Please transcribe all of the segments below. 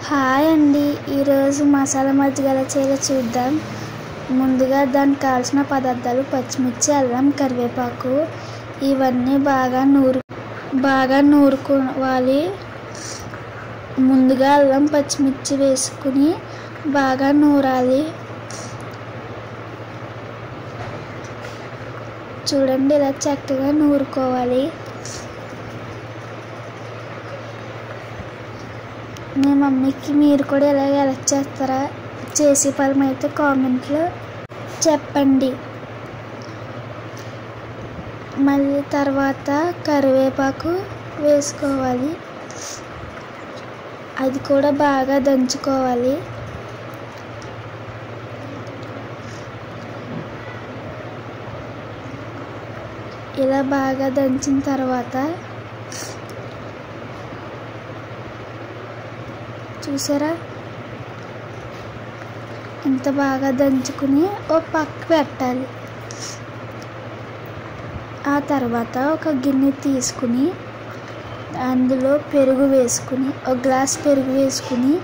Hi అండి, ఈరోజు మసాలా మజ్జిగ ఎలా చేయాలో చూద్దాం. ముందుగా దానికి కావాల్సిన పదార్థాలు పచ్చిమిర్చి, అల్లం, కరివేపాకు ఇవన్నీ బాగా నూరుకోవాలి. ముందుగా అల్లం పచ్చిమిర్చి వేసుకుని బాగా నూరాలి. చూడండి, ఇలా చక్కగా నూరుకోవాలి. మీ మమ్మీకి మీరు కూడా ఎలా చేస్తారా? చేసే పదం అయితే కామెంట్లో చెప్పండి. మళ్ళీ తర్వాత కరివేపాకు వేసుకోవాలి. అది కూడా బాగా దంచుకోవాలి. ఇలా బాగా దంచిన తర్వాత చూసారా, ఇంత బాగా దంచుకుని ఒక పక్క పెట్టాలి. ఆ తర్వాత ఒక గిన్నె తీసుకుని అందులో పెరుగు వేసుకుని, ఒక గ్లాస్ పెరుగు వేసుకుని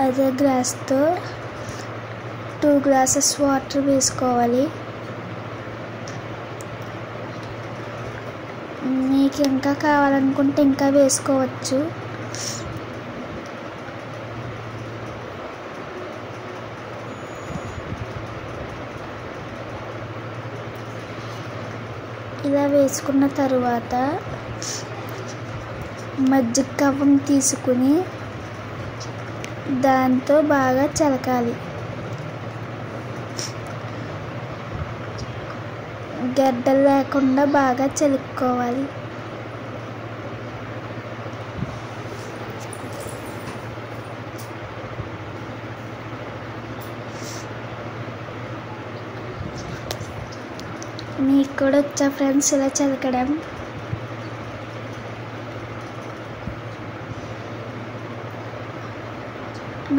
అదే గ్లాస్తో 2 గ్లాసెస్ వాటర్ వేసుకోవాలి. మీకు ఇంకా కావాలనుకుంటే ఇంకా వేసుకోవచ్చు. ఇలా వేసుకున్న తరువాత మజ్జిగ కవ్వం తీసుకుని దాంతో బాగా చిలకాలి. గడ్డలు లేకుండా బాగా చిలుక్కోవాలి. మీకు కూడా వచ్చా ఫ్రెండ్స్ ఇలా చిలకడం?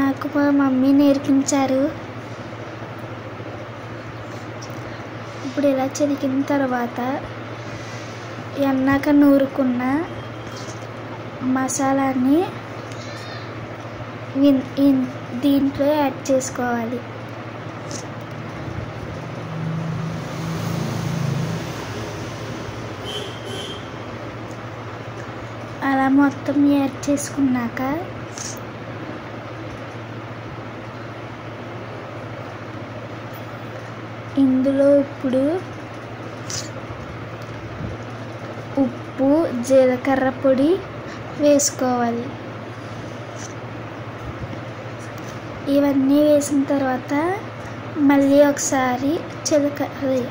నాకు మా మమ్మీ నేర్పించారు. ఇప్పుడు ఇలా చిలికిన తర్వాత ఎన్నాక నూరుకున్న మసాలాని దీంట్లో యాడ్ చేసుకోవాలి. అలా మొత్తం యాడ్ చేసుకున్నాక ఇందులో ఇప్పుడు ఉప్పు, జీలకర్ర పొడి వేసుకోవాలి. ఇవన్నీ వేసిన తర్వాత మళ్ళీ ఒకసారి చిలకాలి.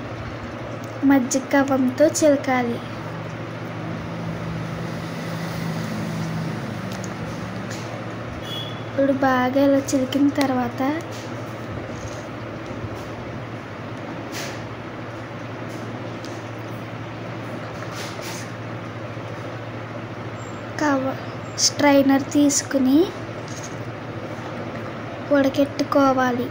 మజ్జిగ కవ్వంతో చిలకాలి. ఇప్పుడు బాగా ఇలా చిలికిన తర్వాత స్ట్రైనర్ తీసుకుని ఉడకెట్టుకోవాలి.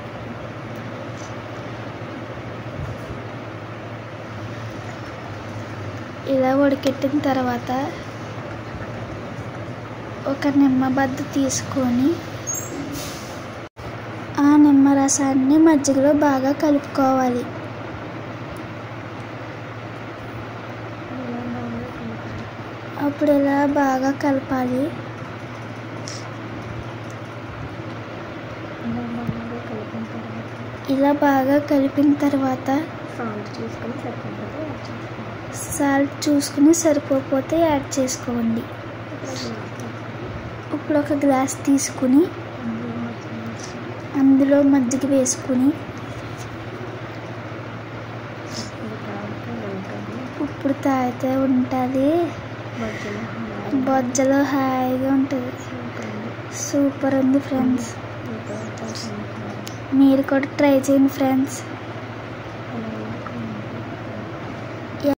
ఇలా ఉడకెట్టిన తర్వాత ఒక నిమ్మబద్ద తీసుకొని ఆ నిమ్మరసాన్ని మజ్జిగలో బాగా కలుపుకోవాలి. అప్పుడు ఇలా బాగా కలపాలి. ఇలా బాగా కలిపిన తర్వాత సాల్ట్ చూసుకుని సరిపోతే యాడ్ చేసుకోండి. ఇప్పుడు ఒక గ్లాస్ తీసుకుని అందులో మజ్జిగ వేసుకుని ఇప్పుడు తాగితే ఉంటుంది. బొజ్జలో హాయిగా ఉంటుంది. సూపర్ ఉంది ఫ్రెండ్స్. మీరు కూడా ట్రై చేయండి ఫ్రెండ్స్.